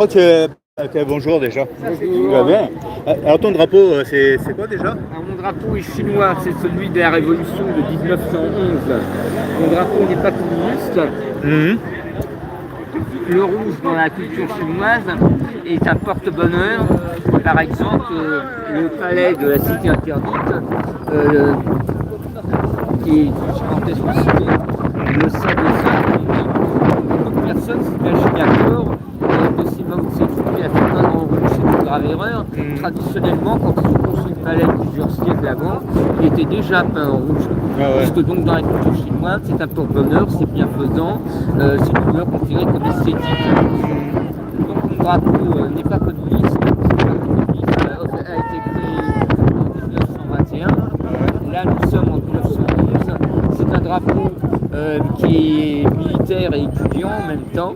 Bonjour déjà. Tu vas Bonjour. bien? Alors ton drapeau, c'est quoi déjà? Alors, mon drapeau est chinois, c'est celui de la révolution de 1911. Mon drapeau n'est pas communiste. Mhm. Le rouge dans la culture chinoise est un porte-bonheur. Par exemple, le palais de la cité interdite, qui est une gigantesque cité, le sable beaucoup de personnes s'imaginent d'accord que c'est Mao Tse-tung qui a fait peindre en rouge, c'est une grave erreur. Traditionnellement, quand ils ont construit le palais plusieurs siècles avant, il était déjà peint en rouge. Ah ouais. Puisque donc dans la culture chinoise, c'est un porte-bonheur, c'est bienfaisant, c'est une couleur considérée comme esthétique. Donc mon drapeau n'est pas communiste, a été créé en 1921. Là nous sommes en 1911. C'est un drapeau qui est militaire et étudiant en même temps.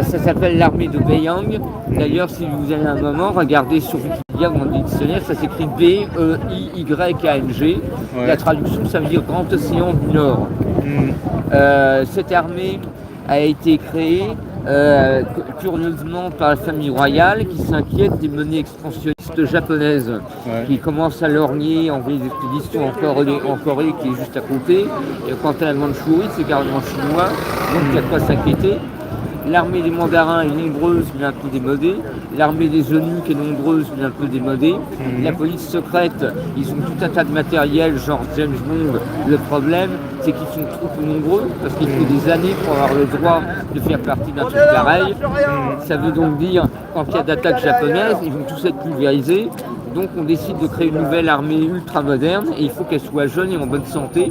Ça s'appelle l'armée de Beiyang. D'ailleurs, si vous avez un moment, regardez sur Wikipédia dans le dictionnaire, ça s'écrit B-E-I-Y-A-N-G. Ouais. La traduction, ça veut dire Grand Océan du Nord. Cette armée a été créée curieusement par la famille royale qui s'inquiète des menées expansionnistes japonaises qui commencent à lorgner, envoyer des expéditions en Corée qui est juste à côté. Et quant à la Mandchourie, c'est carrément chinois, donc il y a de quoi s'inquiéter. L'armée des mandarins est nombreuse mais un peu démodée. L'armée des eunuques est nombreuse mais un peu démodée. La police secrète, ils ont tout un tas de matériel, genre James Bond. Le problème, c'est qu'ils sont trop peu nombreux parce qu'il faut des années pour avoir le droit de faire partie d'un truc pareil. Ça veut donc dire, quand il y a d'attaques japonaises, ils vont tous être pulvérisés. Donc on décide de créer une nouvelle armée ultra moderne et il faut qu'elle soit jeune et en bonne santé.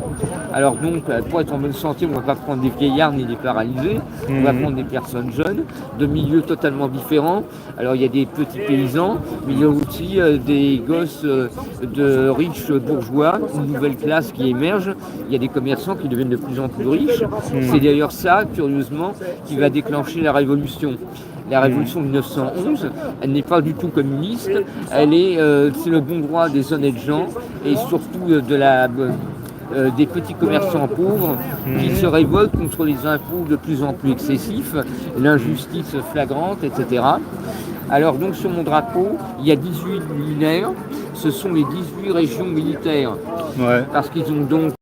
Alors donc pour être en bonne santé, on ne va pas prendre des vieillards ni des paralysés, on va prendre des personnes jeunes, de milieux totalement différents. Alors il y a des petits paysans, mais il y a aussi des gosses de riches bourgeois, une nouvelle classe qui émerge. Il y a des commerçants qui deviennent de plus en plus riches. C'est d'ailleurs ça, curieusement, qui va déclencher la révolution. La révolution de 1911, elle n'est pas du tout communiste, c'est le bon droit des honnêtes gens et surtout des petits commerçants pauvres qui se révoltent contre les impôts de plus en plus excessifs, l'injustice flagrante, etc. Alors donc sur mon drapeau, il y a 18 luminaires, ce sont les 18 régions militaires. Parce qu'ils ont donc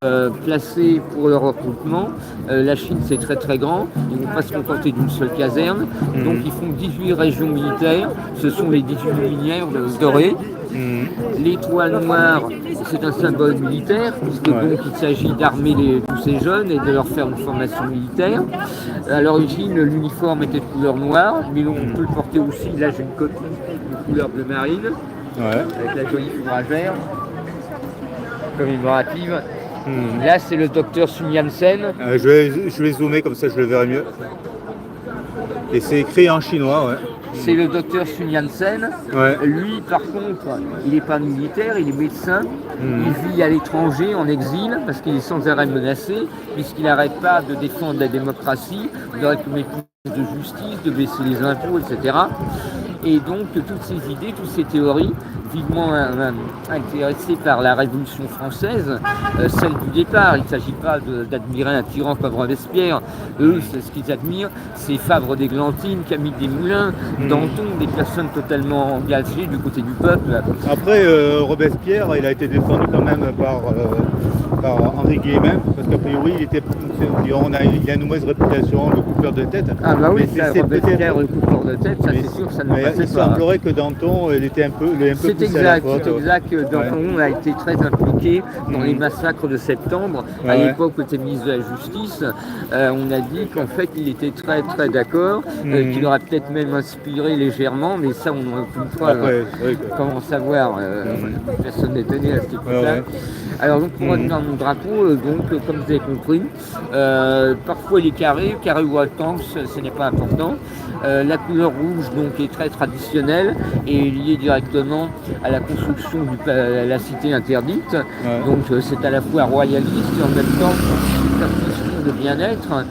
placé pour leur recrutement, la Chine c'est très très grand, ils ne vont pas se contenter d'une seule caserne, donc ils font 18 régions militaires, ce sont les 18 luminaires dorées. L'étoile noire, c'est un symbole militaire, puisque donc il s'agit d'armer tous ces jeunes et de leur faire une formation militaire. À l'origine, l'uniforme était de couleur noire, mais on peut le porter aussi, là j'ai une copie de couleur bleu marine, avec la jolie fourragère commémorative. Là c'est le docteur Sun Yat-sen. Je vais zoomer comme ça je le verrai mieux. Et c'est écrit en chinois, C'est le docteur Sun Yat-sen. Lui, par contre, il n'est pas militaire, il est médecin. Il vit à l'étranger, en exil, parce qu'il est sans arrêt menacé, puisqu'il n'arrête pas de défendre la démocratie, de réclamer plus de justice, de baisser les impôts, etc. Et donc, toutes ces idées, toutes ces théories, vivement intéressées par la Révolution française, celle du départ. Il ne s'agit pas d'admirer un tyran comme Robespierre. Eux, ce qu'ils admirent, c'est Fabre d'Églantine, Camille Desmoulins, Danton, des personnes totalement engagées du côté du peuple. Après, Robespierre, il a été défendu quand même par Henri Guillemin, parce qu'a priori, il a une mauvaise réputation de coupeur de tête. Ah bah oui, Robespierre, le coupeur de tête, ça c'est sûr que ça ne passait pas. Il semblerait que Danton, il était un peu c'est exact, Danton a été très impliqué dans les massacres de septembre. À l'époque où il était ministre de la Justice, on a dit qu'en fait il était très très d'accord, qu'il aurait peut-être même inspiré légèrement, mais ça on n'a aucune fois comment savoir, personne n'est tenu à cette époque-là. Alors donc pour retenir mon drapeau, donc comme vous avez compris, parfois il est carré ou rectangle, ce n'est pas important. La couleur rouge donc est très traditionnelle et liée directement à la construction de la cité interdite. Donc c'est à la fois royaliste et en même temps une question de bien-être.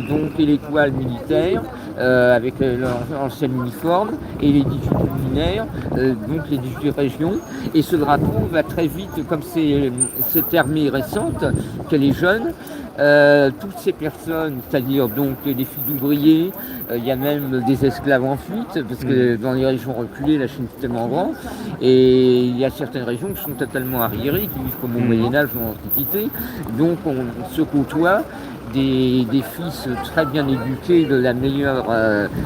Donc et l'étoile militaire. Avec l'ancien uniforme et les 18 luminaires, donc les 18 régions. Et ce drapeau va très vite, comme cette armée récente, qu'elle est jeune, Toutes ces personnes, c'est-à-dire donc les filles d'ouvriers, il y a même des esclaves en fuite, parce que dans les régions reculées, la Chine est tellement grande, et il y a certaines régions qui sont totalement arriérées, qui vivent comme au Moyen-Âge ou en Antiquité. Donc on se côtoie des fils très bien éduqués de la meilleure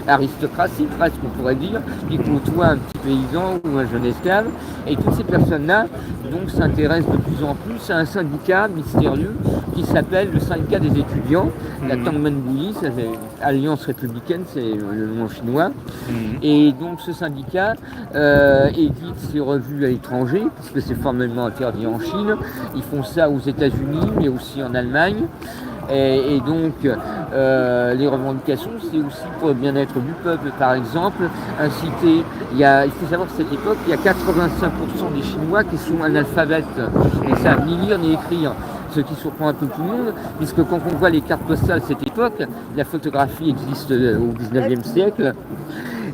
aristocratie, presque on pourrait dire, qui côtoient un petit paysan ou un jeune esclave. Et toutes ces personnes-là donc s'intéressent de plus en plus à un syndicat mystérieux qui s'appelle le syndicat des étudiants, la Tangmen-Bouyi, c'est Alliance républicaine, c'est le nom chinois. Et donc ce syndicat édite ses revues à l'étranger, puisque c'est formellement interdit en Chine. Ils font ça aux États-Unis, mais aussi en Allemagne. Et donc, les revendications, c'est aussi pour le bien-être du peuple. Par exemple, inciter, il faut savoir qu'à cette époque, il y a 85% des Chinois qui sont analphabètes et savent ni lire ni écrire. Ce qui surprend un peu tout le monde, puisque quand on voit les cartes postales de cette époque, la photographie existe au 19e siècle.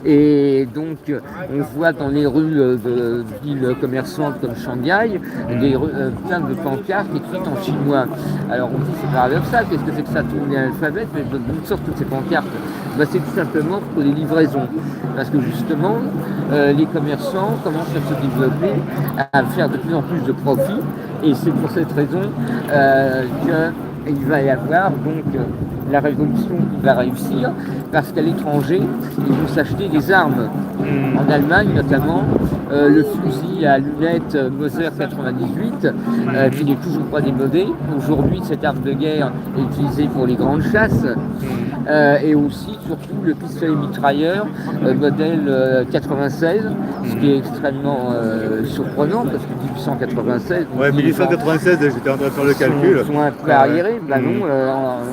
Et donc, on voit dans les rues de villes commerçantes comme Shanghai, plein de pancartes écrites en chinois. Alors on dit c'est paradoxal, qu'est-ce que c'est que ça, tout l'alphabet, mais d'où sortent toutes ces pancartes? C'est tout simplement pour les livraisons. Parce que justement, les commerçants commencent à se développer, à faire de plus en plus de profit. Et c'est pour cette raison qu'il va y avoir donc la révolution qui va réussir, parce qu'à l'étranger, ils vont s'acheter des armes. En Allemagne notamment, le fusil à lunettes Mauser 98, qui n'est toujours pas démodé. Aujourd'hui, cette arme de guerre est utilisée pour les grandes chasses. Et aussi, surtout, le pistolet mitrailleur modèle 96, ce qui est extrêmement surprenant, parce que 1896... Ouais, 1896, j'étais en train de faire le calcul. Sont un peu arriérés. Non,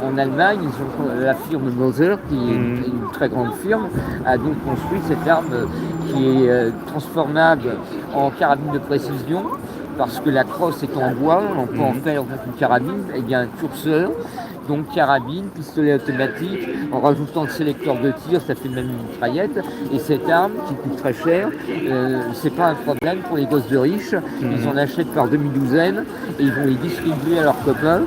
en Allemagne, la firme Mauser, qui est une très grande firme, a donc construit cette arme qui est transformable en carabine de précision, parce que la crosse est en bois, on peut en faire une carabine, et bien un curseur, donc carabine, pistolet automatique, en rajoutant le sélecteur de tir, ça fait même une mitraillette. Et cette arme, qui coûte très cher, c'est pas un problème pour les gosses de riches. Ils en achètent par demi-douzaine et ils vont les distribuer à leurs copains.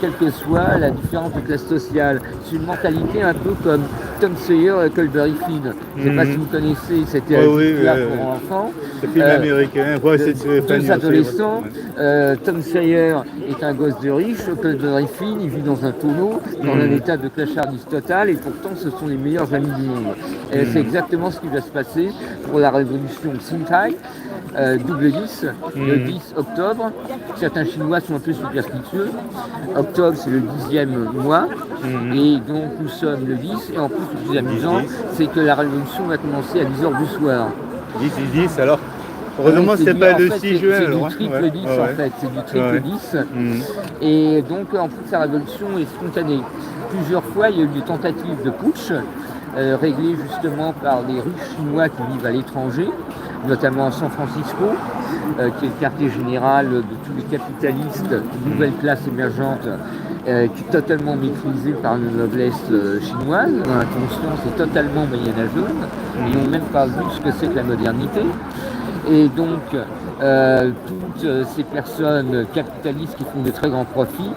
Quelle que soit la différence de classe sociale. C'est une mentalité un peu comme Tom Sawyer et Huckleberry Finn. Je ne sais pas si vous connaissez, c'était pour enfants. C'est film américain, deux adolescents. Tom Sawyer est un gosse de riche, Huckleberry Finn, il vit dans un tonneau, dans un état de clochardise totale, et pourtant ce sont les meilleurs amis du monde. Et c'est exactement ce qui va se passer pour la révolution Xintai. Double 10, le 10 octobre. Certains Chinois sont un peu superstitieux. Octobre, c'est le 10e mois. Et donc, nous sommes le 10. Et en plus, le plus amusant, c'est que la révolution va commencer à 10h du soir. 10, alors heureusement, c'était pas le 6 juin. C'est du triple 10, en fait. C'est du triple 10. Et donc, en plus, la révolution est spontanée. Plusieurs fois, il y a eu des tentatives de putsch. Réglé justement par les riches chinois qui vivent à l'étranger, notamment à San Francisco, qui est le quartier général de tous les capitalistes de nouvelle classe émergente, qui est totalement maîtrisé par la noblesse chinoise, dont la conscience est totalement moyenâgeuse. Ils n'ont même pas vu ce que c'est que la modernité. Et donc, toutes ces personnes capitalistes qui font de très grands profits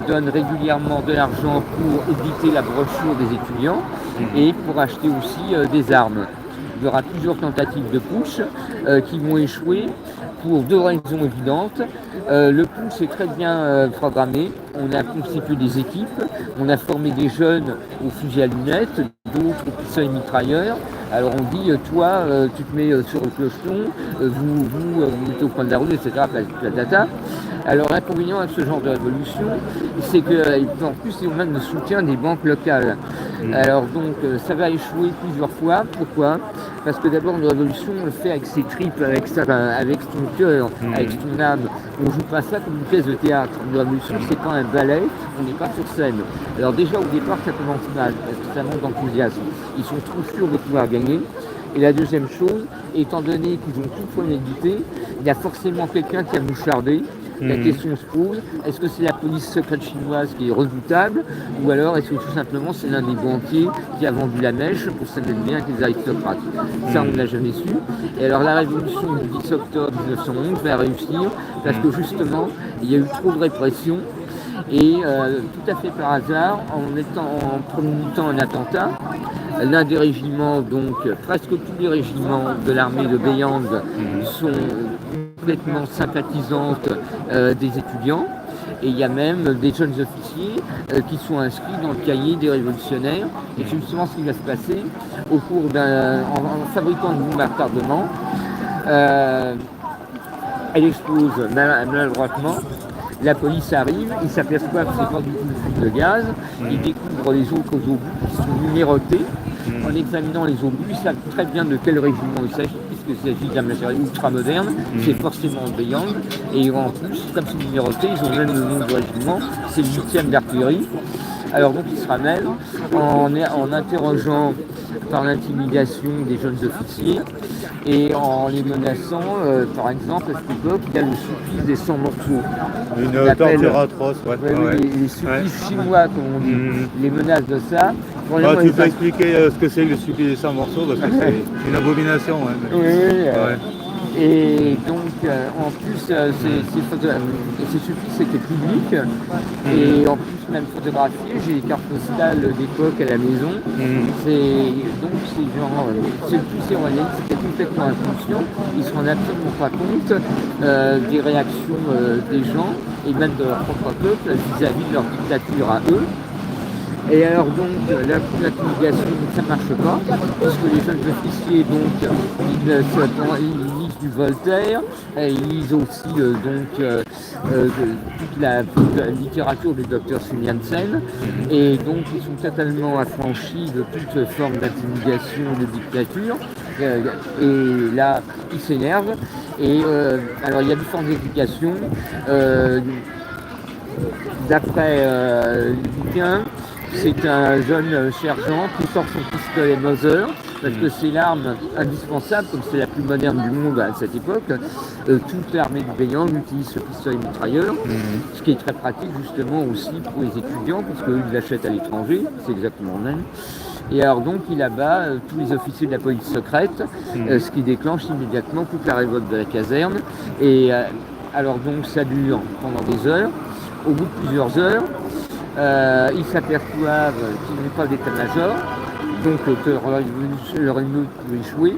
donnent régulièrement de l'argent pour éditer la brochure des étudiants et pour acheter aussi des armes. Il y aura plusieurs tentatives de putsch qui vont échouer pour deux raisons évidentes. Le putsch est très bien programmé. On a constitué des équipes, on a formé des jeunes aux fusils à lunettes, d'autres aux pistolets mitrailleurs. Alors on dit, toi, tu te mets sur le clocheton, vous mettez au coin de la rue, etc. Alors l'inconvénient avec ce genre de révolution, c'est qu'en plus ils ont même le soutien des banques locales. Alors donc ça va échouer plusieurs fois. Pourquoi? Parce que d'abord une révolution, on le fait avec ses tripes, avec ton cœur, avec ton âme. On ne joue pas ça comme une pièce de théâtre. Une révolution, c'est pas un ballet, on n'est pas sur scène. Alors déjà au départ ça commence mal, parce que ça manque d'enthousiasme. Ils sont trop sûrs de pouvoir gagner. Et la deuxième chose, étant donné qu'ils ont tout prémédité, il y a forcément quelqu'un qui a mouchardé. La question se pose, est-ce que c'est la police secrète chinoise qui est redoutable, ou alors est-ce que tout simplement c'est l'un des banquiers qui a vendu la mèche pour s'aimer bien avec les aristocrates? Ça, on ne l'a jamais su. Et alors la révolution du 10 octobre 1911 va réussir, parce que justement, il y a eu trop de répression. Et tout à fait par hasard, en promotant un attentat, l'un des régiments, donc presque tous les régiments de l'armée de Beyang sont complètement sympathisantes des étudiants. Et il y a même des jeunes officiers qui sont inscrits dans le cahier des révolutionnaires. Et c'est justement ce qui va se passer au cours en fabriquant une bombe à retardement. Elle explose maladroitement. La police arrive, ils s'aperçoivent que c'est pas du tout une fuite de gaz. Ils découvrent les autres obus qui sont numérotés. En examinant les obus, ils savent très bien de quel régiment il s'agit, puisqu'il s'agit d'un matériel ultra-moderne, c'est forcément Beyang. Et en plus, comme c'est numéroté, ils ont même le nom du régiment, c'est le 8e d'artillerie. Alors donc ils se ramènent en interrogeant par l'intimidation des jeunes officiers et en les menaçant, par exemple, à cette époque, il y a le supplice des 100 morceaux. Une torture atroce, les supplices chinois, comme on dit, les menaces de ça. Tu peux expliquer ce que c'est que le supplice des 100 morceaux, parce que c'est une abomination. Oui. Et donc, en plus, ces supplices étaient publics, et en plus, même photographiés, j'ai les cartes postales d'époque à la maison. Donc, ces gens, ces poussés en réalité, c'était complètement inconscient, ils se rendent absolument pas compte des réactions des gens, et même de leur propre peuple, vis-à-vis de leur dictature à eux. Et alors donc l'intimidation ça ne marche pas, puisque les jeunes officiers donc ils lisent du Voltaire, et ils lisent aussi toute la littérature du docteur Sun Yat-sen, et donc ils sont totalement affranchis de toute forme d'intimidation, de dictature, et là ils s'énervent, et alors il y a différentes explications. D'après Luquin, c'est un jeune sergent qui sort son pistolet Mauser, parce que c'est l'arme indispensable, comme c'est la plus moderne du monde à cette époque. Toute l'armée du Beyang utilise ce pistolet mitrailleur, ce qui est très pratique justement aussi pour les étudiants, parce qu'eux ils l'achètent à l'étranger, c'est exactement le même. Et alors donc il abat tous les officiers de la police secrète, ce qui déclenche immédiatement toute la révolte de la caserne. Et alors donc ça dure pendant des heures. Au bout de plusieurs heures, ils s'aperçoivent qu'ils n'ont pas d'état-major, donc que leur émeute peut échouer.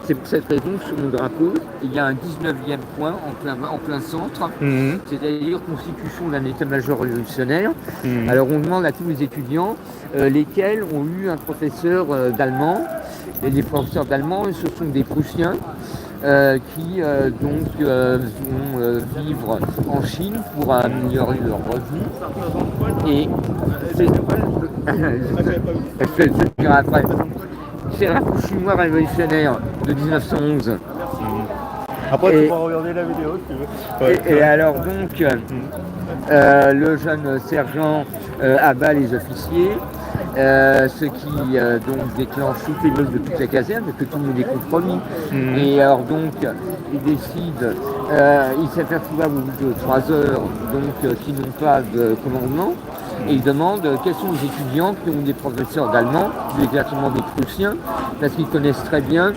C'est pour cette raison que sur mon drapeau, il y a un 19e point en plein centre, c'est-à-dire constitution d'un état-major révolutionnaire. Alors on demande à tous les étudiants lesquels ont eu un professeur d'allemand. Et les professeurs d'allemand, ce sont des Prussiens. Qui vont vivre en Chine pour améliorer leurs revenus. Et c'est la chinois révolutionnaire de 1911. Après, tu pourras regarder la vidéo si tu veux. Et alors donc, le jeune sergent abat les officiers. Ce qui donc déclenche toutes les meutes de toute la caserne, parce que tout le monde est compromis. Et alors donc, ils décident, ils s'aperçoivent au bout de 3 heures donc qu'ils n'ont pas de commandement, et ils demandent quels sont les étudiants qui ont des professeurs d'allemand, plus exactement des Prussiens, parce qu'ils connaissent très bien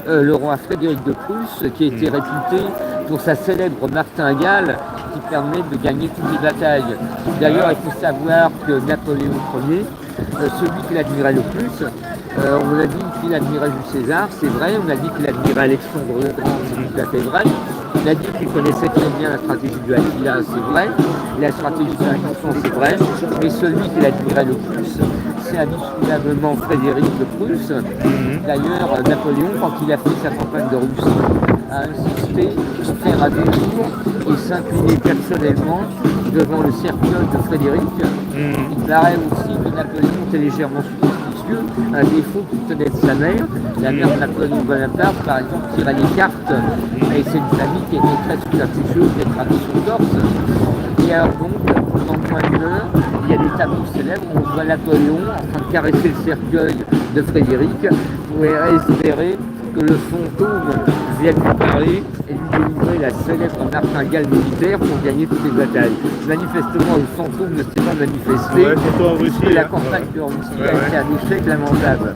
le roi Frédéric de Prusse, qui a été réputé pour sa célèbre martingale qui permet de gagner toutes les batailles. D'ailleurs, il faut savoir que Napoléon Ier, celui qu'il admirait le plus, on a dit qu'il admirait Jules César, c'est vrai, on a dit qu'il admirait Alexandre le Grand, c'est tout à fait vrai, on a dit qu'il connaissait très bien la stratégie de Attila, c'est vrai, la stratégie de Saint-Vincent, c'est vrai, mais celui qu'il admirait le plus, c'est indiscutablement Frédéric de Prusse. D'ailleurs, Napoléon, quand il a fait sa campagne de Russie, a insisté pour faire un détour et s'incliner personnellement devant le cercueil de Frédéric. Il paraît aussi que Napoléon était légèrement superstitieux, un défaut qu'il tenait de sa mère. La mère de Napoléon Bonaparte, par exemple, tirait les cartes, et c'est une famille qui était très superstitieuse, qui a traduit son torse. Et alors donc, pendant moins d'une heure, il y a des tableaux célèbres où on voit Napoléon en train de caresser le cercueil de Frédéric pour espérer que le fantôme vienne lui parler et lui délivrer la célèbre martingale militaire pour gagner toutes les batailles. Manifestement, le fantôme ne s'est pas manifesté, puisque la campagne de Russie a été un échec lamentable.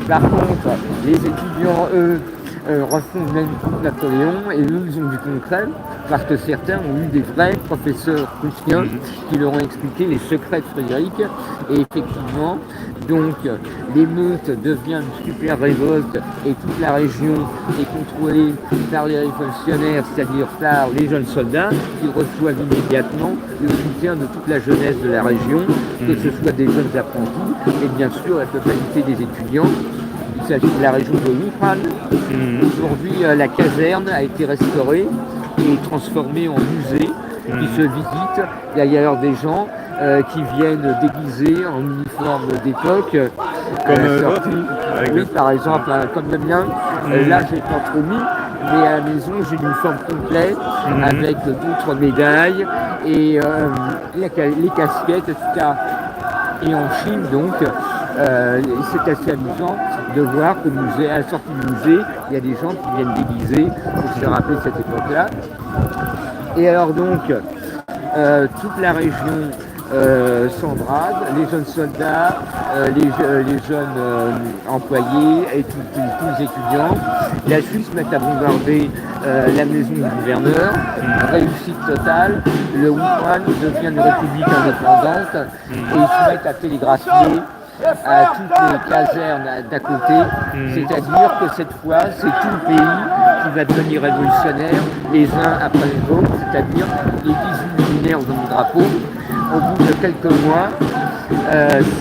Par contre, les étudiants, eux, refont même coup Napoléon, et eux ils ont du concret, parce que certains ont eu des vrais professeurs prussiens qui leur ont expliqué les secrets de Frédéric, et effectivement, donc l'émeute devient une super révolte, et toute la région est contrôlée par les révolutionnaires, c'est-à-dire par les jeunes soldats, qui reçoivent immédiatement le soutien de toute la jeunesse de la région, que ce soit des jeunes apprentis, et bien sûr la totalité des étudiants. Il s'agit de la région de Wuhan. Aujourd'hui, la caserne a été restaurée et transformée en musée qui se visite. Il y a d'ailleurs des gens qui viennent déguisés en uniforme d'époque. Oui, par exemple, comme le mien. Là, j'ai pas trop mis, mais à la maison, j'ai une uniforme complète avec d'autres médailles et les casquettes, etc. Et en Chine, donc, c'est assez amusant de voir qu'au musée, à la sortie du musée, il y a des gens qui viennent déguisés pour se rappeler cette époque-là. Et alors donc, toute la région s'embrase, les jeunes soldats, les jeunes employés et tous les étudiants. La Suisse met à bombarder la maison du gouverneur, réussite totale. Le Wuhan devient une république indépendante et ils se mettent à télégraphier à toutes les casernes d'à côté, c'est-à-dire que cette fois, c'est tout le pays qui va devenir révolutionnaire, les uns après les autres, c'est-à-dire les 18 militaires dans le drapeau. Au bout de quelques mois,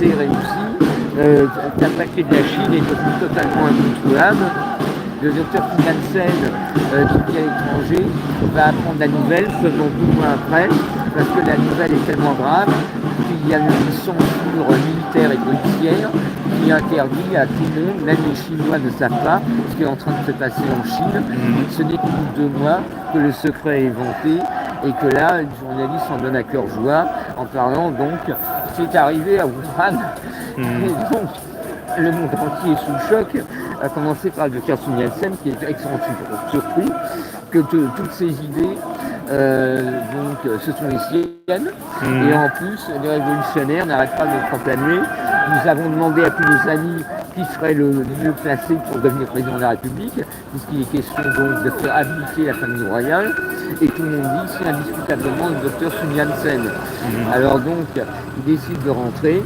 c'est réussi. L'attaqué de la Chine est devenu totalement incontrôlable. Le docteur Sun Yat-sen, qui vit à l'étranger, va apprendre la nouvelle seulement 2 mois après, parce que la nouvelle est tellement grave qu'il y a une censure militaire et policière qui interdit à tout le monde, même les Chinois ne savent pas ce qui est en train de se passer en Chine. Ce n'est qu'au bout de 2 mois que le secret est vanté et que là, les journalistes en donnent à cœur joie en parlant donc, c'est arrivé à Wuhan. Et donc, le monde entier est sous le choc, à commencer par le docteur Sun Yat-sen qui est extrêmement surpris que toutes ces idées ce sont les siennes. Et en plus, les révolutionnaires n'arrêtent pas de le proclamer. Nous avons demandé à tous nos amis qui serait le mieux placé pour devenir président de la République, puisqu'il est question donc de faire habiliter la famille royale. Et tout le monde dit c'est indiscutablement le docteur Sun Yat-sen. Alors donc, il décide de rentrer.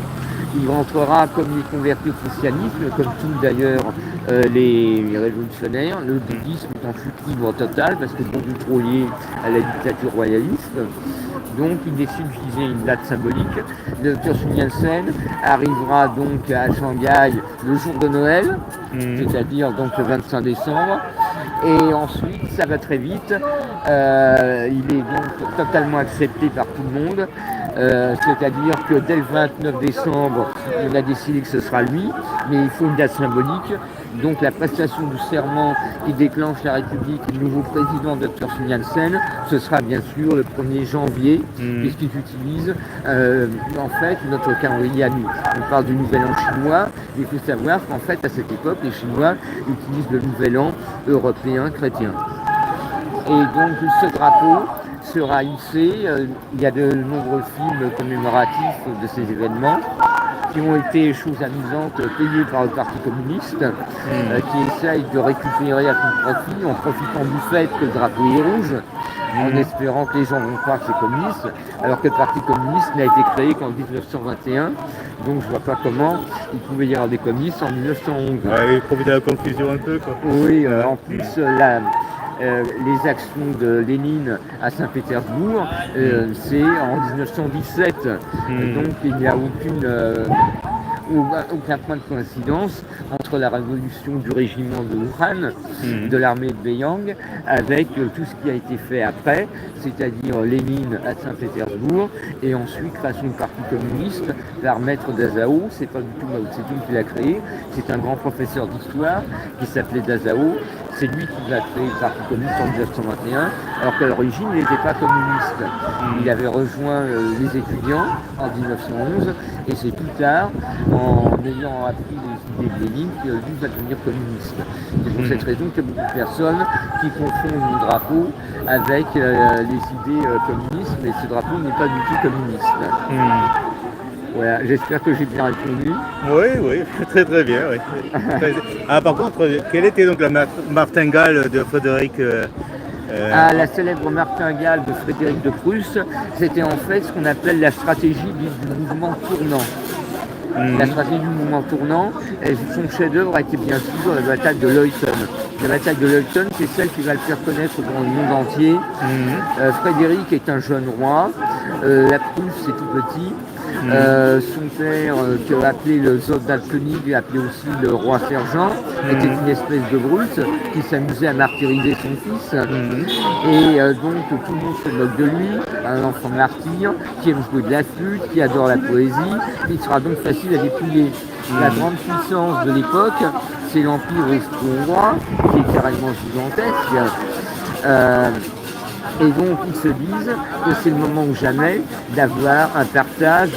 Il rentrera comme il est converti au christianisme, comme tous d'ailleurs les révolutionnaires. Le bouddhisme est en chute libre totale parce que c'est trop lié à la dictature royaliste. Donc il décide d'utiliser une date symbolique. Le docteur Sun Yat-sen arrivera donc à Shanghai le jour de Noël, c'est-à-dire donc le 25 décembre. Et ensuite, ça va très vite. Il est donc totalement accepté par tout le monde. C'est-à-dire que dès le 29 décembre, on a décidé que ce sera lui, mais il faut une date symbolique. Donc la prestation du serment qui déclenche la République, le nouveau président Dr Sun Yat-sen, ce sera bien sûr le 1er janvier, puisqu'ils utilisent en fait notre calendrier à nous. On parle du nouvel an chinois, il faut savoir qu'en fait à cette époque, les Chinois utilisent le nouvel an européen chrétien. Et donc ce drapeau sera hissé, il y a de nombreux films commémoratifs de ces événements qui ont été, chose amusante, payés par le Parti communiste, qui essaye de récupérer à tout profit, en profitant du fait que le drapeau est rouge, en espérant que les gens vont croire que c'est communiste, alors que le Parti communiste n'a été créé qu'en 1921, donc je vois pas comment il pouvait y avoir des communistes en 1911. Ouais, il profite de la confusion un peu, quoi. Oui, en plus, les actions de Lénine à Saint-Pétersbourg, c'est en 1917. Donc il n'y a aucun point de coïncidence entre la révolution du régiment de Wuhan, de l'armée de Beiyang, avec tout ce qui a été fait après, c'est-à-dire Lénine à Saint-Pétersbourg, et ensuite création du Parti communiste par Maître Dazao. C'est pas du tout Mao Tse-tung qui l'a créé, c'est un grand professeur d'histoire qui s'appelait Dazao. C'est lui qui va créer le Parti communiste en 1921, alors qu'à l'origine, il n'était pas communiste. Il avait rejoint les étudiants en 1911, et c'est plus tard, en ayant appris les idées de Lénine, que lui va devenir communiste. C'est pour cette raison qu'il y a beaucoup de personnes qui confondent le drapeau avec les idées communistes, mais ce drapeau n'est pas du tout communiste. Voilà, j'espère que j'ai bien répondu. Oui, très très bien. Oui. Ah, par contre, quelle était donc la martingale de Frédéric La célèbre martingale de Frédéric de Prusse, c'était en fait ce qu'on appelle la stratégie du mouvement tournant. La stratégie du mouvement tournant, son chef-d'œuvre a été bien sûr la bataille de Leuthen. La bataille de Leuthen, c'est celle qui va le faire connaître dans le monde entier. Frédéric est un jeune roi, la Prusse c'est tout petit. Son père, qui appelé le Zoldalkönig, appelé aussi le roi sergent, était une espèce de brute qui s'amusait à martyriser son fils. Et donc tout le monde se moque de lui, un enfant martyr, qui aime jouer de la flûte, qui adore la poésie, il sera donc facile à dépouiller. La grande puissance de l'époque, c'est l'Empire austro-hongrois, qui est carrément gigantesque. Et donc ils se disent que c'est le moment ou jamais d'avoir un partage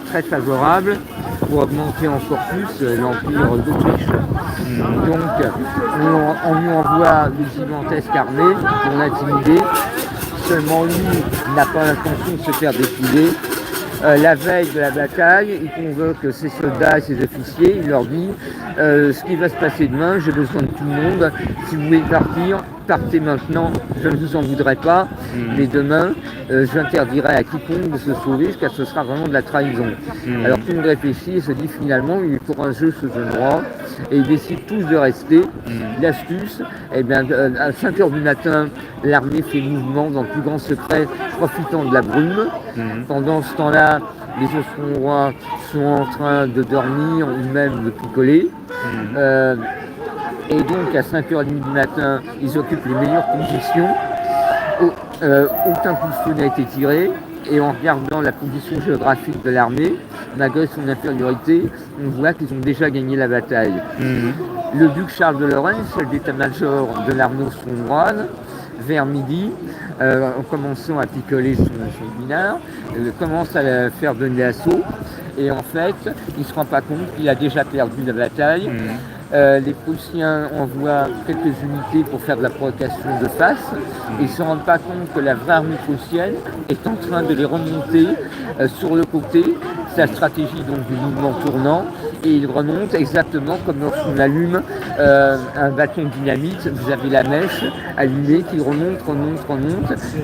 très favorable pour augmenter encore plus l'Empire d'Autriche. Donc on lui envoie une gigantesque armée pour l'intimider. Seulement lui n'a pas l'intention de se faire dépouiller. La veille de la bataille, il convoque ses soldats et ses officiers, il leur dit ce qui va se passer demain, j'ai besoin de tout le monde, si vous voulez partir, partez maintenant, je ne vous en voudrais pas, mais demain, j'interdirai à quiconque de se sauver, car ce sera vraiment de la trahison. Alors tout le monde réfléchit et se dit finalement, il est courageux ce jeune roi, et ils décident tous de rester. L'astuce, eh bien, à 5 h du matin, l'armée fait mouvement dans le plus grand secret, profitant de la brume. Pendant ce temps-là, les Austro-Hongrois sont en train de dormir ou même de picoler. Et donc à 5 h 30 du matin, ils occupent les meilleures positions. Aucun coup de feu n'a été tiré. Et en regardant la position géographique de l'armée, malgré son infériorité, on voit qu'ils ont déjà gagné la bataille. Le duc Charles de Lorraine, chef d'état-major de l'armée austro-hongroise, vers midi, en commençant à picoler son pinard, commence à faire donner l'assaut. Et en fait, il ne se rend pas compte qu'il a déjà perdu la bataille. Les Prussiens envoient quelques unités pour faire de la provocation de face. Ils ne se rendent pas compte que la vraie armée prussienne est en train de les remonter sur le côté. C'est la stratégie donc, du mouvement tournant. Et ils remontent exactement comme lorsqu'on allume un bâton de dynamite. Vous avez la mèche allumée qui remonte.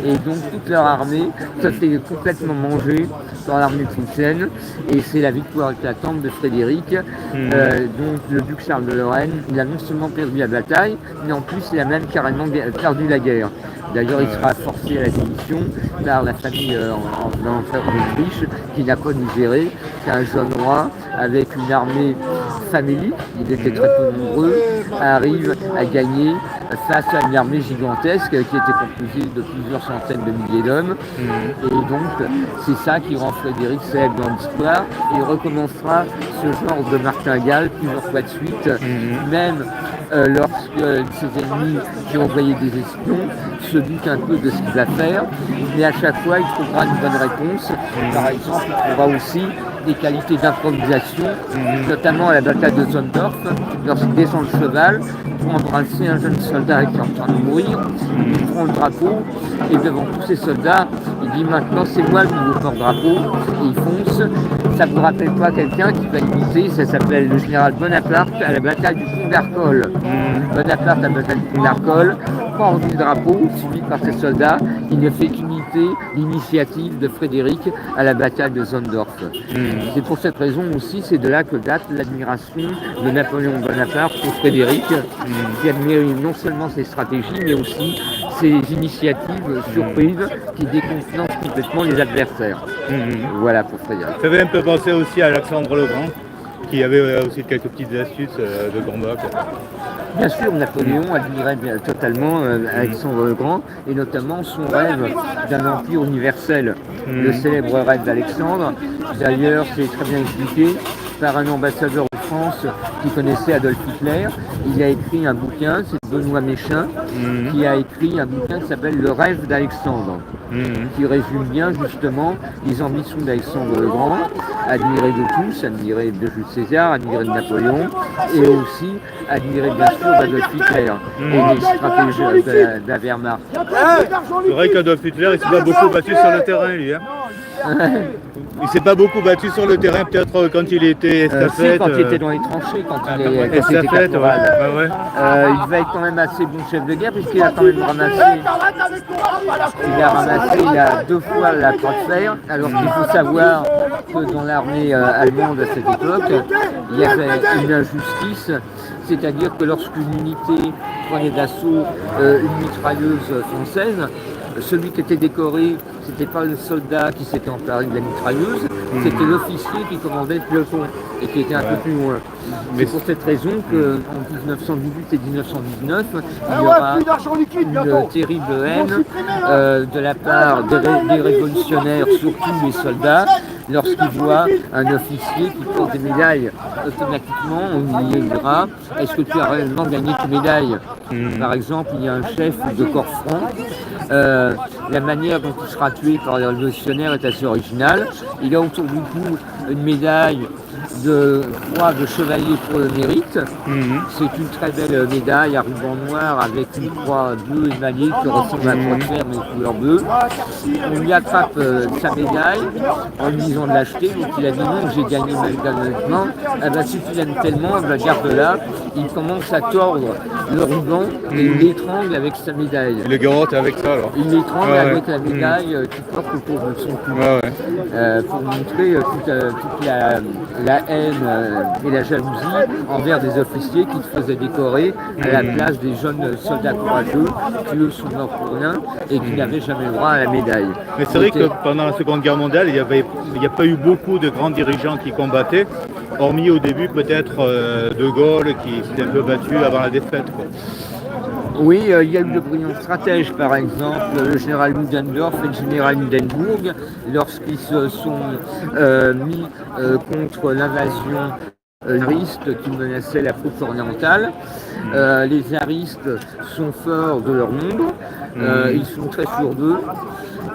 Et donc toute leur armée, ça fait complètement manger dans l'armée prussienne. Et c'est la victoire éclatante de Frédéric. Donc le duc Charles de Lorraine, il a non seulement perdu la bataille, mais en plus il a même carrément perdu la guerre. D'ailleurs, il sera forcé à la démission par la famille d'Autriche qui n'a pas digéré qu'un jeune roi avec une armée famélique, il était très peu nombreux, arrive à gagner face à une armée gigantesque qui était composée de plusieurs centaines de milliers d'hommes. Et donc, c'est ça qui rend Frédéric célèbre dans l'histoire. Et il recommencera ce genre de martingale plusieurs fois de suite, même lorsque ses ennemis qui ont envoyé des espions se doutent un peu de ce qu'il va faire, mais à chaque fois il trouvera une bonne réponse. Par exemple, il trouvera aussi des qualités d'improvisation, notamment à la bataille de Zondorf, lorsqu'il descend le cheval pour embrasser un jeune soldat qui est en train de mourir, il prend le drapeau et devant tous ces soldats, il dit maintenant c'est moi le nouveau porte-drapeau, et il fonce. Ça vous rappelle pas quelqu'un qui va imiter, ça s'appelle le général Bonaparte à la bataille du Pont d'Arcole. Bonaparte à la bataille du Pont d'Arcole, porte du drapeau, suivi par ses soldats, il ne fait qu'imiter l'initiative de Frédéric à la bataille de Zondorf. C'est pour cette raison aussi, c'est de là que date l'admiration de Napoléon Bonaparte pour Frédéric, qui admire non seulement ses stratégies, mais aussi ses initiatives surprises qui décontenancent complètement les adversaires. Voilà pour Frédéric. Ça fait un peu penser aussi à Alexandre le Grand, qui avait aussi quelques petites astuces de combat. Bien sûr, Napoléon admirait totalement Alexandre le Grand, et notamment son rêve d'un empire universel, le célèbre rêve d'Alexandre. D'ailleurs, c'est très bien expliqué par un ambassadeur de France qui connaissait Adolf Hitler. Il a écrit un bouquin, c'est Benoît Méchain, qui a écrit un bouquin qui s'appelle Le rêve d'Alexandre, qui résume bien justement les ambitions d'Alexandre le Grand, admiré de tous, admiré de Jules César, admiré de Napoléon, et aussi admiré bien sûr d'Adolf Hitler et des stratégies de la Wehrmacht. C'est vrai qu'Adolf Hitler, il s'est pas beaucoup battu sur le terrain, lui. Il s'est pas beaucoup battu sur le terrain, peut-être quand il était estafette. Si, quand il était dans les tranchées, quand il était estafette, caporal. ouais. Il va être quand même assez bon chef de guerre, puisqu'il a quand même ramassé. Il a 2 fois la croix de fer, alors qu'il faut savoir que dans l'armée allemande à cette époque, il y avait une injustice, c'est-à-dire que lorsqu'une unité prenait d'assaut une mitrailleuse française, celui qui était décoré, c'était pas le soldat qui s'était emparé de la mitrailleuse, c'était l'officier qui commandait le peloton et qui était un peu plus loin. C'est pour cette raison qu'en 1918 et 1919, il y aura une terrible haine de la part des révolutionnaires, surtout les soldats, lorsqu'ils voient un officier qui porte des médailles. Automatiquement, on lui dira « Est-ce que tu as réellement gagné tes médailles ?» Par exemple, il y a un chef de corps franc. La manière dont il sera tué par les révolutionnaires est assez originale. Il a autour du cou une médaille de croix de chevalier pour le mérite. C'est une très belle médaille à ruban noir avec une croix bleue émaillée qui ressemble à la croix de fer mais couleur bleue. On lui attrape sa médaille en lui disant de l'acheter, donc il a dit non, j'ai gagné ma médaille maintenant. Eh ben, si tu l'aimes tellement, elle va garde-la. Il commence à tordre le ruban et il l'étrangle avec sa médaille. Il le garotte avec ça alors. Il l'étrangle avec la médaille qu'il porte autour de son cou. Pour montrer toute la haine et la jalousie envers des officiers qui se faisaient décorer à la place des jeunes soldats courageux qui eux sont morts pour rien et qui n'avaient jamais le droit à la médaille. Mais c'est vrai que pendant la Seconde Guerre mondiale, il n'y a pas eu beaucoup de grands dirigeants qui combattaient, hormis au début peut-être De Gaulle qui s'était un peu battu avant la défaite, quoi. Oui, il y a eu de brillants stratèges, par exemple le général Ludendorff et le général Hindenburg, lorsqu'ils se sont mis contre l'invasion tsariste qui menaçait l'Afrique orientale. Les tsaristes sont forts de leur nombre, ils sont très sûrs d'eux.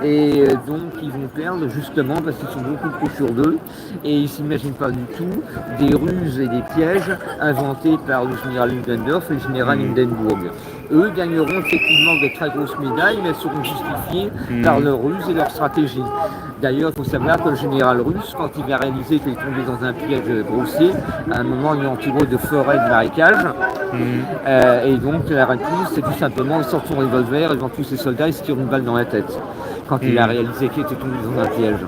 Et donc ils vont perdre justement parce qu'ils sont beaucoup trop sûrs d'eux et ils ne s'imaginent pas du tout des ruses et des pièges inventés par le général Ludendorff et le général Hindenburg. Eux gagneront effectivement de très grosses médailles, mais elles seront justifiées par leur ruse et leur stratégie. D'ailleurs, il faut savoir que le général russe, quand il va réaliser qu'il est tombé dans un piège grossier, à un moment il est entouré de forêts de marécages, et donc la réponse c'est tout simplement il sort son revolver devant tous ses soldats et se tire une balle dans la tête quand il a réalisé qu'il était tombé dans un piège.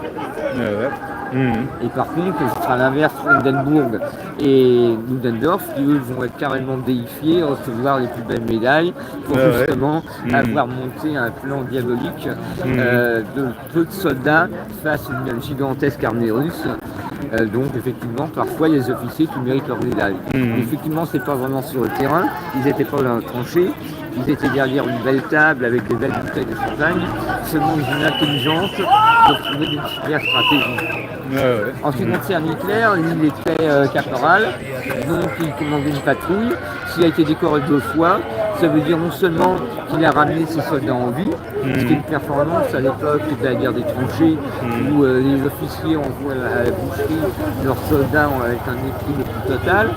Et par contre, ce sera l'inverse pour Hindenburg et Ludendorff qui eux vont être carrément déifiés, recevoir les plus belles médailles pour justement avoir monté un plan diabolique de peu de soldats face à une gigantesque armée russe. Donc effectivement, parfois il y a des officiers qui méritent leur médaille. Mais effectivement, c'est pas vraiment sur le terrain, ils n'étaient pas dans la tranchée, ils étaient derrière une belle table avec des belles bouteilles de champagne, selon une intelligence pour trouver une super stratégie. En ce qui concerne Hitler, lui il était caporal, donc il commandait une patrouille. S'il a été décoré 2 fois, ça veut dire non seulement qu'il a ramené ses soldats en vie, c'était une performance à l'époque de la guerre des tranchées, où les officiers envoient à la boucherie leurs soldats avec un mépris le plus total.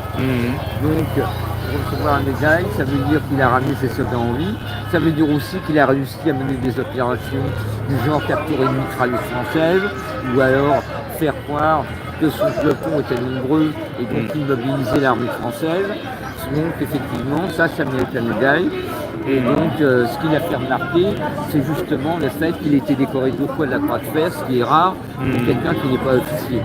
Donc, pour recevoir une médaille, ça veut dire qu'il a ramené ses soldats en vie. Ça veut dire aussi qu'il a réussi à mener des opérations du genre capturer une mitrailleuse française, ou alors faire croire que son peloton était nombreux et donc immobiliser l'armée française. Donc effectivement, ça mérite la médaille. Et donc ce qu'il a fait remarquer, c'est justement le fait qu'il ait été décoré 2 fois de la croix de fer, ce qui est rare pour quelqu'un qui n'est pas officier.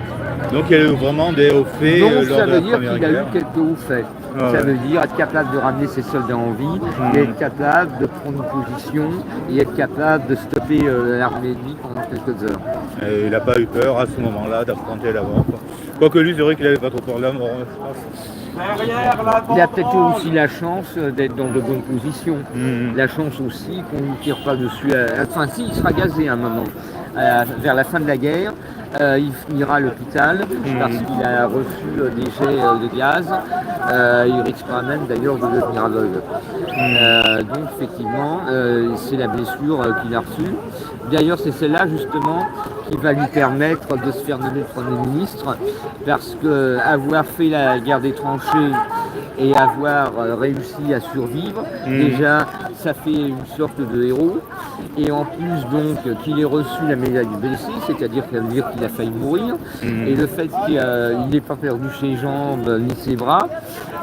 Donc il y a eu vraiment des hauts faits donc, lors de la ça veut dire Première qu'il a eu Guerre. quelques hauts faits. Ça veut dire être capable de ramener ses soldats en vie, et être capable de prendre une position et être capable de stopper l'armée ennemie pendant quelques heures. Et il n'a pas eu peur à ce moment-là d'affronter la mort. Quoique lui, c'est vrai qu'il n'avait pas trop peur de la mort, je pense. Il a peut-être eu aussi la chance d'être dans de bonnes positions. La chance aussi qu'on ne tire pas dessus. Enfin, si, il sera gazé à un moment. Vers la fin de la guerre, il finira à l'hôpital parce qu'il a reçu des jets de gaz. Il risquera même d'ailleurs de devenir aveugle. Donc effectivement, c'est la blessure qu'il a reçue. D'ailleurs, c'est celle-là justement qui va lui permettre de se faire nommer Premier ministre, parce qu'avoir fait la guerre des tranchées et avoir réussi à survivre. Déjà, ça fait une sorte de héros. Et en plus, donc, qu'il ait reçu la médaille du blessé, c'est-à-dire qu'il a failli mourir. Et le fait qu'il n'ait pas perdu ses jambes ni ses bras,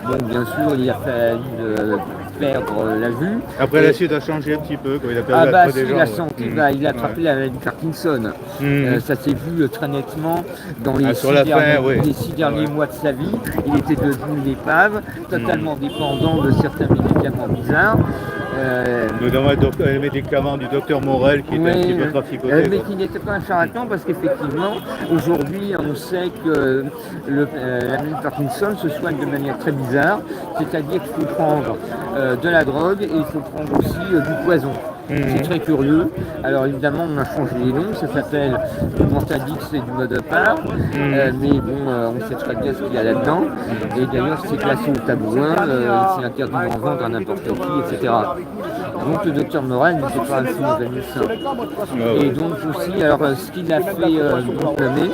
bon, bien sûr, il a fallu perdre la vue. Après, la suite a changé un petit peu, quand il a perdu la des jambes. Il a senti, il a attrapé la maladie de Parkinson. Ça s'est vu très nettement dans les 6 derniers mois de sa vie. Il était devenu une épave, totalement dépendant de certains médicaments bizarres. Notamment les médicaments du docteur Morel qui était un petit peu traficoté. Mais qui n'était pas un charlatan parce qu'effectivement, aujourd'hui, on sait que la maladie de Parkinson se soigne de manière très bizarre, c'est-à-dire qu'il faut prendre de la drogue et il faut prendre aussi du poison. C'est très curieux. Alors évidemment, on a changé les noms, ça s'appelle du Ventadix et du Modepar, mais bon, on sait très bien ce qu'il y a là-dedans. Et d'ailleurs, c'est classé au tabouin, c'est interdit d'en vendre à n'importe qui, etc. Donc le docteur Morel n'était pas un si mauvais médecin. Et donc aussi, alors ce qu'il a fait nommer,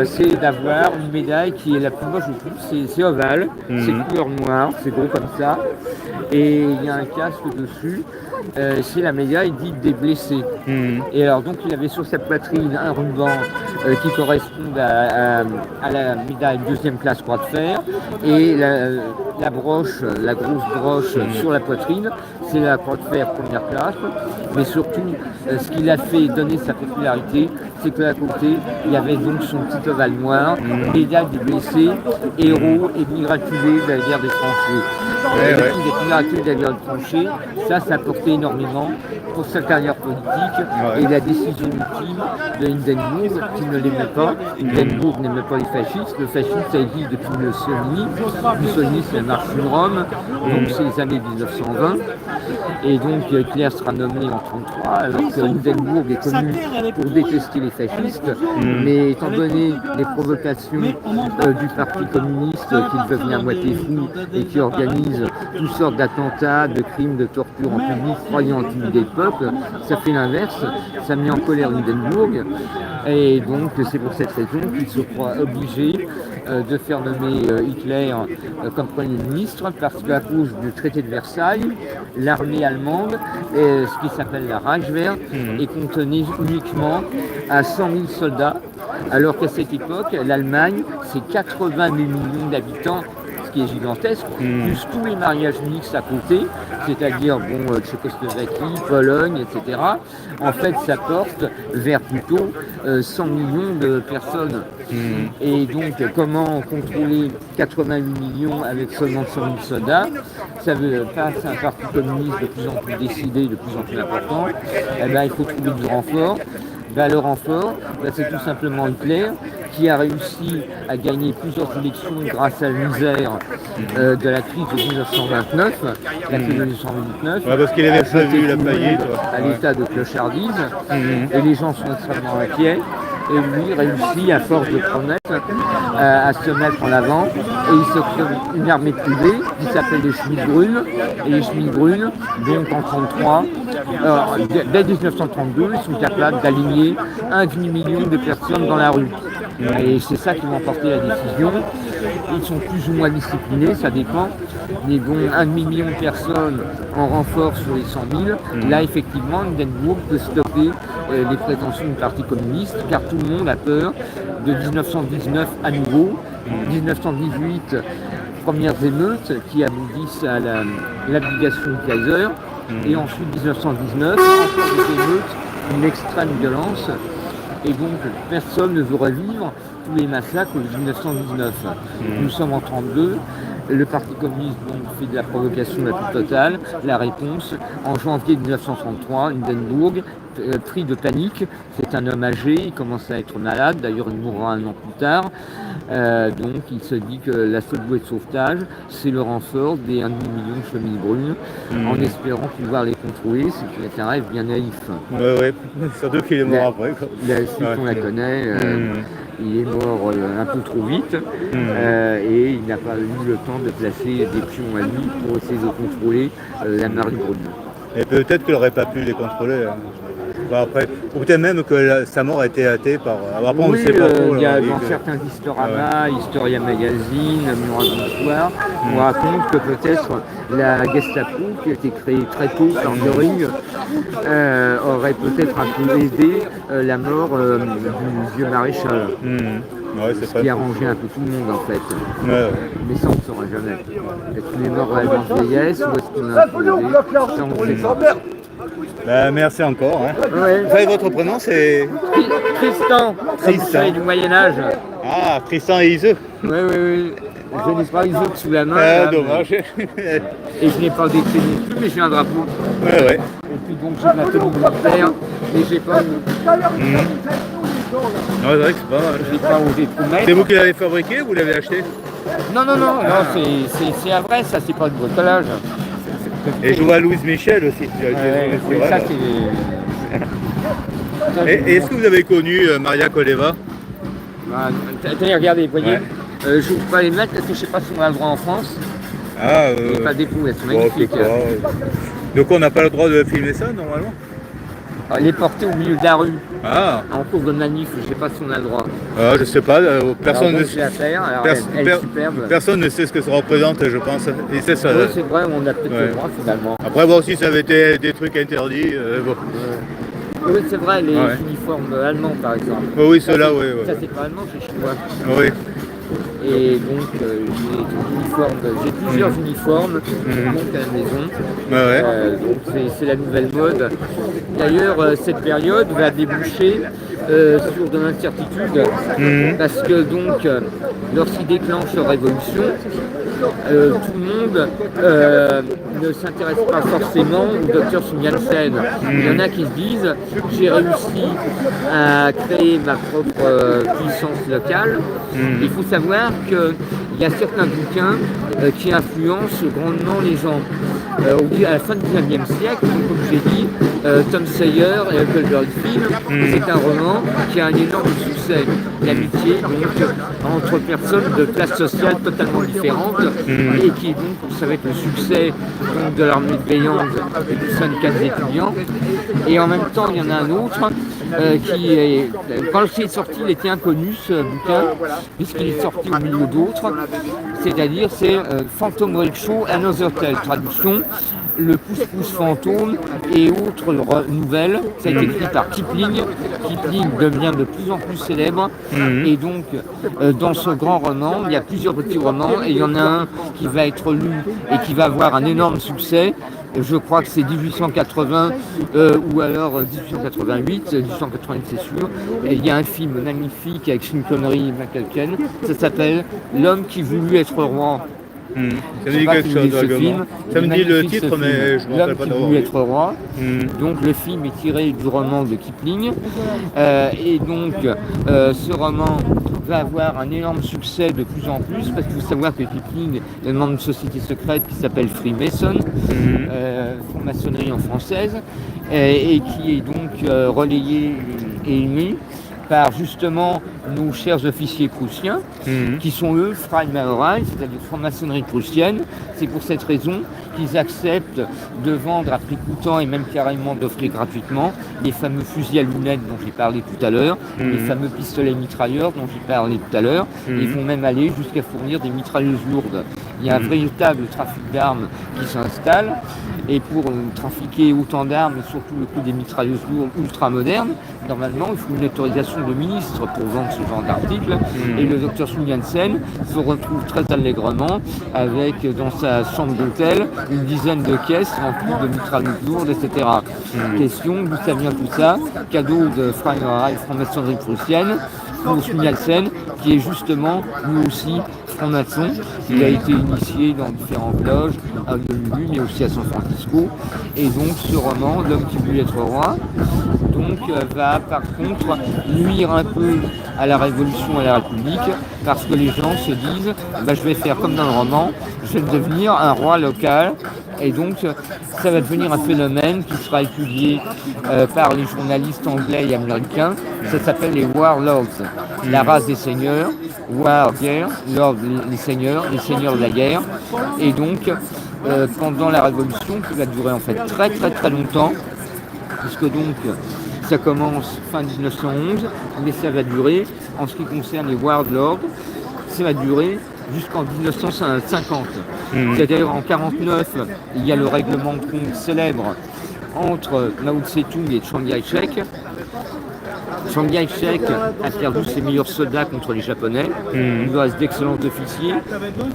c'est d'avoir une médaille qui est la plus moche de toutes, c'est ovale, c'est couleur noire, c'est gros comme ça, et il y a un casque dessus. C'est la médaille dite des blessés. Et alors donc il avait sur sa poitrine un ruban qui correspond à la médaille deuxième classe croix de fer, et la broche, la grosse broche sur la poitrine, c'est la croix de fer première classe. Mais surtout, ce qui l'a fait donner sa popularité, c'est que à côté, il y avait donc son petit ovale noir, médaille des blessés, héros et miraculés de la guerre des tranchées. Les miraculés de la guerre des tranchées, ça apportait énormément pour sa carrière politique et la décision ultime de Hindenburg, qui ne l'aimait pas. Hindenburg n'aimait pas les fascistes. Le fascisme, ça existe depuis Mussolini. Mussolini, c'est la marche de Rome, donc c'est les années 1920. Et donc Hitler sera nommé en 1933, alors que Hindenburg est connu pour détester les fascistes. Mais étant donné les provocations du Parti communiste qui devenait à moitié fou et qui organise toutes sortes d'attentats, de crimes, de torture en public, croyant intimider le peuple, ça fait l'inverse, ça met en colère Hindenburg, et donc c'est pour cette raison qu'il se croit obligé de faire nommer Hitler comme Premier ministre, parce qu'à cause du traité de Versailles, l'armée allemande, ce qui s'appelle la Reichswehr, est contenue uniquement à 100 000 soldats, alors qu'à cette époque, l'Allemagne, c'est 80 millions d'habitants, qui est gigantesque, plus tous les mariages mixtes à côté, c'est-à-dire Tchécoslovaquie, Pologne, etc. En fait, ça porte vers plutôt 100 millions de personnes. Et donc, comment contrôler 88 millions avec seulement 100 000 soldats? Ça veut passer un parti communiste de plus en plus décidé, de plus en plus important. Eh bien, il faut trouver du renfort. Le renfort, c'est tout simplement Hitler qui a réussi à gagner plusieurs élections grâce à la misère de la crise de 1929, la crise de 1929, parce qu'il avait prévu la faillite à l'état de clochardise, et les gens sont extrêmement inquiets. Et lui réussit à force de promesses à se mettre en avant, et il se crée une armée privée qui s'appelle les Schmidt-Brune, et les Schmidt-Brune, donc en 1933, dès 1932, ils sont capables d'aligner 1,5 million de personnes dans la rue. Et c'est ça qui va emporter la décision. Ils sont plus ou moins disciplinés, ça dépend. Mais bon, 1,5 million de personnes en renfort sur les 100 000. Là, effectivement, Hindenburg peut stopper les prétentions du Parti communiste, car tout le monde a peur de 1919 à nouveau. 1918, premières émeutes qui aboutissent à l'abdication du Kaiser. Et ensuite, 1919, encore des émeutes, une extrême violence. Et donc, personne ne veut revivre tous les massacres de 1919. Nous sommes en 1932. Le Parti communiste donc, fait de la provocation la plus totale. La réponse, en janvier 1933, Hindenburg, pris de panique, c'est un homme âgé, il commence à être malade, d'ailleurs il mourra 1 an plus tard. Donc il se dit que la seule bouée de sauvetage, c'est le renfort des 1,5 million de chemises brunes, en espérant pouvoir les contrôler, ce qui est un rêve bien naïf. Oui, surtout qu'il est mort après. On la connaît. Il est mort un peu trop vite et il n'a pas eu le temps de placer des pions à lui pour essayer de contrôler la marée brune. Et peut-être qu'il n'aurait pas pu les contrôler. Enfin, après, ou peut-être même que sa mort a été hâtée par. Après, on ne Oui, sait pas trop. il y a là, dans certains Historama, Historia Magazine, Murat Bonsoir, on raconte que peut-être la Gestapo, qui a été créée très tôt par Göring, aurait peut-être un peu aidé la mort du vieux maréchal. Ouais, c'est Ce qui a arrangé un peu tout le monde en fait. Mais ça on ne saura jamais. Est-ce qu'il est mort réellement de vieillesse ou est-ce qu'il a imposé? Ça on ne sait pas. Bah, merci encore. Hein. Ouais. Enfin, votre prénom c'est Tristan, Tristan. du Moyen-Âge. Ah, Tristan et Iseux. Oui. Je n'ai pas les autres sous la main. Ah, là, dommage. Et je n'ai pas d'écrit non plus, mais j'ai un drapeau. Ouais. Et puis donc j'ai ma tenue militaire, mais j'ai pas, Non, c'est vrai que c'est pas mal. j'ai pas osé tout mettre. C'est vous qui l'avez fabriqué ou vous l'avez acheté? Non, c'est un vrai, ça, c'est pas du bricolage. Et je vois Louise Michel aussi. Ouais, ça c'est. Et est-ce que vous avez connu Maria Koleva? Tenez, regardez, vous voyez, Ouais. je ne peux pas les mettre parce que je ne sais pas si on a le droit en France. Ah, Il n'y a pas d'époux, elles sont bon, magnifiques. je sais pas. Donc on n'a pas le droit de filmer ça normalement? Elle est portée au milieu de la rue, Ah, en cours de manif, je ne sais pas si on a le droit. je sais pas, personne, Alors, ne... donc, je l'ai à faire, alors, pers- elle est per- superbe. personne ne sait ce que ça représente, je pense. Et c'est ça. Oui, c'est vrai, on a peut-être Ouais. le droit finalement. Après, bon, si ça avait été des trucs interdits, bon. Oui, c'est vrai, les Ouais. uniformes allemands par exemple. Oh, oui, Ça, ceux-là, c'est- oui. Ça, c'est pas allemand, c'est chinois. Oui. Et donc, j'ai plusieurs uniformes donc, à la maison. Ouais. Donc, c'est la nouvelle mode. D'ailleurs, cette période va déboucher sur de l'incertitude parce que donc, lorsqu'il déclenche la révolution, tout le monde ne s'intéresse pas forcément au docteur Sun Yat-sen. Il y en a qui se disent j'ai réussi à créer ma propre puissance locale. Il faut savoir qu'il y a certains bouquins qui influencent grandement les gens. À la fin du XIXe siècle, comme j'ai dit, Tom Sawyer et Huckleberry Finn, c'est un roman qui a un énorme succès. L'amitié donc entre personnes de classes sociales totalement différentes et qui donc, ça va être le succès donc, de l'armée de Beyond et du syndicat des étudiants. Et en même temps, il y en a un autre qui est, quand il est sorti, il était inconnu ce bouquin, puisqu'il est sorti au milieu d'autres, c'est-à-dire c'est Phantom Rickshaw, Another Tale, traduction, le pouce-pouce fantôme et autres nouvelles. Ça a été écrit par Kipling. Kipling devient de plus en plus célèbre. Et donc, dans ce grand roman, il y a plusieurs petits romans et il y en a un qui va être lu et qui va avoir un énorme succès. Je crois que c'est 1880 ou alors 1888, 1888 c'est sûr. Et il y a un film magnifique avec Sean Connery et McCulkin. Ça s'appelle L'homme qui voulut être roi. Ça me dit quelque chose, vaguement. Ça me dit le titre, mais je ne me rappelle pas L'homme qui d'avoir voulait vu. être roi. Donc le film est tiré du roman de Kipling. Et donc ce roman va avoir un énorme succès de plus en plus parce qu'il faut savoir que Kipling est membre d'une société secrète qui s'appelle Freemason, franc-maçonnerie en française, et qui est donc relayée et émue par justement nos chers officiers prussiens, qui sont eux Freimaurerei, c'est-à-dire franc-maçonnerie prussienne. C'est pour cette raison qu'ils acceptent de vendre à prix coûtant et même carrément d'offrir gratuitement les fameux fusils à lunettes dont j'ai parlé tout à l'heure, les fameux pistolets mitrailleurs dont j'ai parlé tout à l'heure. Ils vont même aller jusqu'à fournir des mitrailleuses lourdes. Il y a un véritable trafic d'armes qui s'installe. Et pour trafiquer autant d'armes, et surtout le coup des mitrailleuses lourdes ultra modernes, normalement, il faut une autorisation de ministre pour vendre ce genre d'articles. Et le docteur Sun Yat-sen se retrouve très allègrement avec, dans sa chambre d'hôtel, une dizaine de caisses remplies de mitrailleuses lourdes, etc. Question, d'où ça vient tout ça? Cadeau de Freimaurerei, franc-maçonnerie prussienne, pour Sun Yat-sen, qui est justement, lui aussi, franc-maçon. Il a été initié dans différentes loges, à Honolulu, mais aussi à San Francisco. Et donc, ce roman, L'homme qui voulait être roi, donc, va par contre nuire un peu à la Révolution et à la République, parce que les gens se disent je vais faire comme dans le roman, je vais devenir un roi local. Et donc, ça va devenir un phénomène qui sera étudié par les journalistes anglais et américains. Ça s'appelle les warlords, la race des seigneurs, war, guerre, lord, les seigneurs de la guerre. Et donc, pendant la Révolution, qui va durer en fait très très très longtemps, puisque donc Ça commence fin 1911, mais ça va durer, en ce qui concerne les warlords, ça va durer jusqu'en 1950. C'est-à-dire en 1949, il y a le règlement de compte célèbre entre Mao Tse-tung et Chiang Kai-shek. Chiang Kai-shek a perdu ses meilleurs soldats contre les Japonais. Il lui reste d'excellents officiers,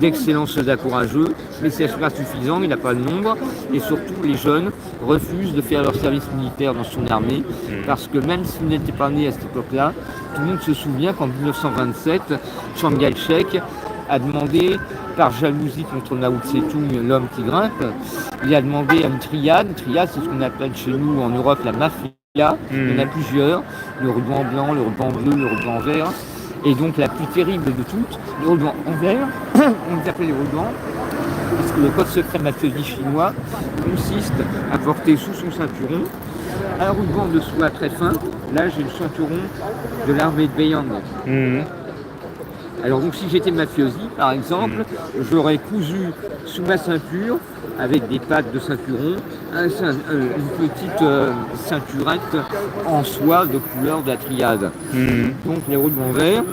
d'excellents soldats courageux, mais c'est pas suffisant, il n'a pas le nombre. Et surtout, les jeunes refusent de faire leur service militaire dans son armée, parce que même s'ils n'étaient pas nés à cette époque-là, tout le monde se souvient qu'en 1927, Chiang Kai-shek a demandé, par jalousie contre Mao Tse-tung, l'homme qui grimpe, il a demandé à une triade. Une triade, c'est ce qu'on appelle chez nous en Europe la mafia. Il y en a plusieurs, le ruban blanc, le ruban bleu, le ruban vert. Et donc la plus terrible de toutes, le ruban en vert, on les appelle les rubans, parce que le code secret mafiosi chinois consiste à porter sous son ceinturon un ruban de soie très fin. Là, j'ai le ceinturon de l'armée de Beiyang. Alors donc si j'étais mafiosi, par exemple, j'aurais cousu sous ma ceinture, avec des pattes de ceinturon, une petite ceinturette en soie de couleur de la triade. Donc les rubans verts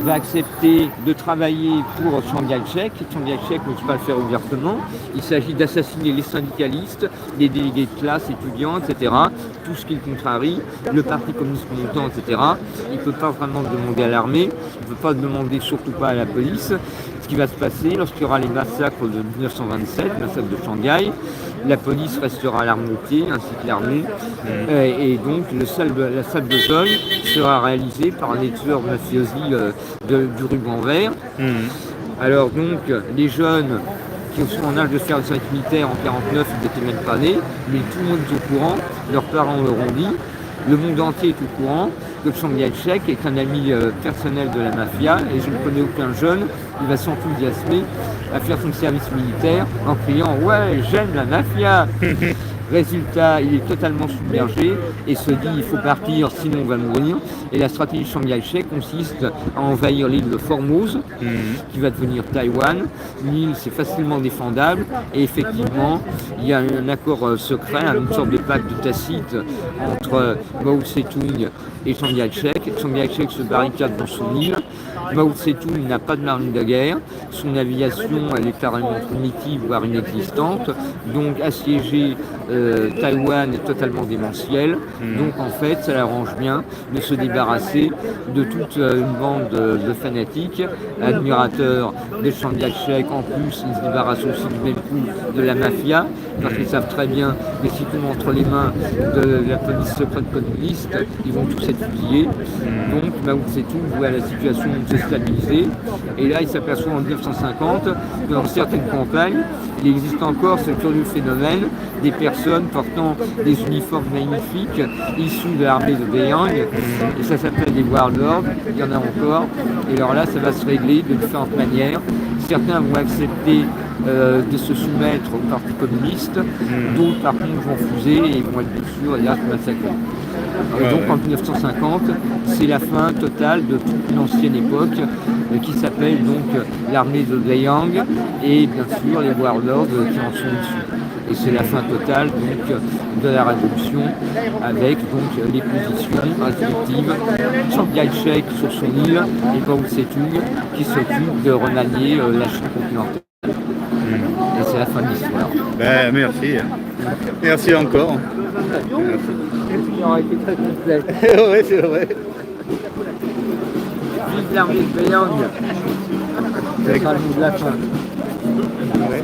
va accepter de travailler pour Chiang Kai-shek. Chiang Kai-shek ne peut pas le faire ouvertement. Il s'agit d'assassiner les syndicalistes, les délégués de classe, étudiants, etc. Tout ce qui le contrarie, le parti communiste montant, etc. Il ne peut pas vraiment le demander à l'armée, il ne peut pas le demander surtout pas à la police. Ce qui va se passer lorsqu'il y aura les massacres de 1927, le massacre de Shanghai, la police restera à l'arme au pied, ainsi que l'armée, et donc la salle de jeunes sera réalisée par les tueurs mafiosi du ruban vert. Alors donc les jeunes qui sont en âge de faire le service militaire en 1949, ils n'étaient même pas nés, mais tout le monde est au courant, leurs parents leur ont dit, le monde entier est au courant que Chiang Kai-shek est un ami personnel de la mafia, et je ne connais aucun jeune qui va s'enthousiasmer à faire son service militaire en criant « Ouais, j'aime la mafia !» Résultat, il est totalement submergé et se dit il faut partir sinon on va mourir. Et la stratégie de Chiang Kai-shek consiste à envahir l'île de Formose, qui va devenir Taïwan. L'île, c'est facilement défendable et effectivement, il y a un accord secret, une sorte de pacte tacite entre Mao Tse-tung et Chiang Kai-shek. Chiang Kai-shek se barricade dans son île. Mao Tse-tung n'a pas de marine de guerre, son aviation elle est carrément primitive, voire inexistante, donc assiéger Taïwan est totalement démentiel, donc en fait ça l'arrange bien de se débarrasser de toute une bande de fanatiques, admirateurs de Chiang Kai-shek. En plus ils se débarrassent aussi du même coup de la mafia, parce qu'ils savent très bien que si tombe entre les mains de la police secrète communiste, ils vont tous être fusillés. Donc Mao Tse-tung voit la situation se stabiliser, et là il s'aperçoit en 1950 que dans certaines campagnes, il existe encore ce curieux phénomène des personnes portant des uniformes magnifiques issus de l'armée de Beiyang, et ça s'appelle des warlords, il y en a encore, et alors là ça va se régler de différentes manières. Certains vont accepter de se soumettre au parti communiste, d'autres par contre vont refuser et vont être bien sûr et là massacrés. Et donc en 1950, c'est la fin totale de toute une ancienne époque qui s'appelle donc l'armée de Beiyang et bien sûr les warlords qui en sont issus. Et c'est la fin totale donc, de la révolution avec donc les positions respectives Chiang Kai-shek sur son île et Mao Tse-tung qui s'occupe de remanier la Chine continentale. Et c'est la fin de l'histoire. Ben, merci. Merci encore. Merci. Ça aurait été très complet. Oui, c'est vrai. Vive l'armée de Beiyang. Ça sera le mot de la fin. Ouais.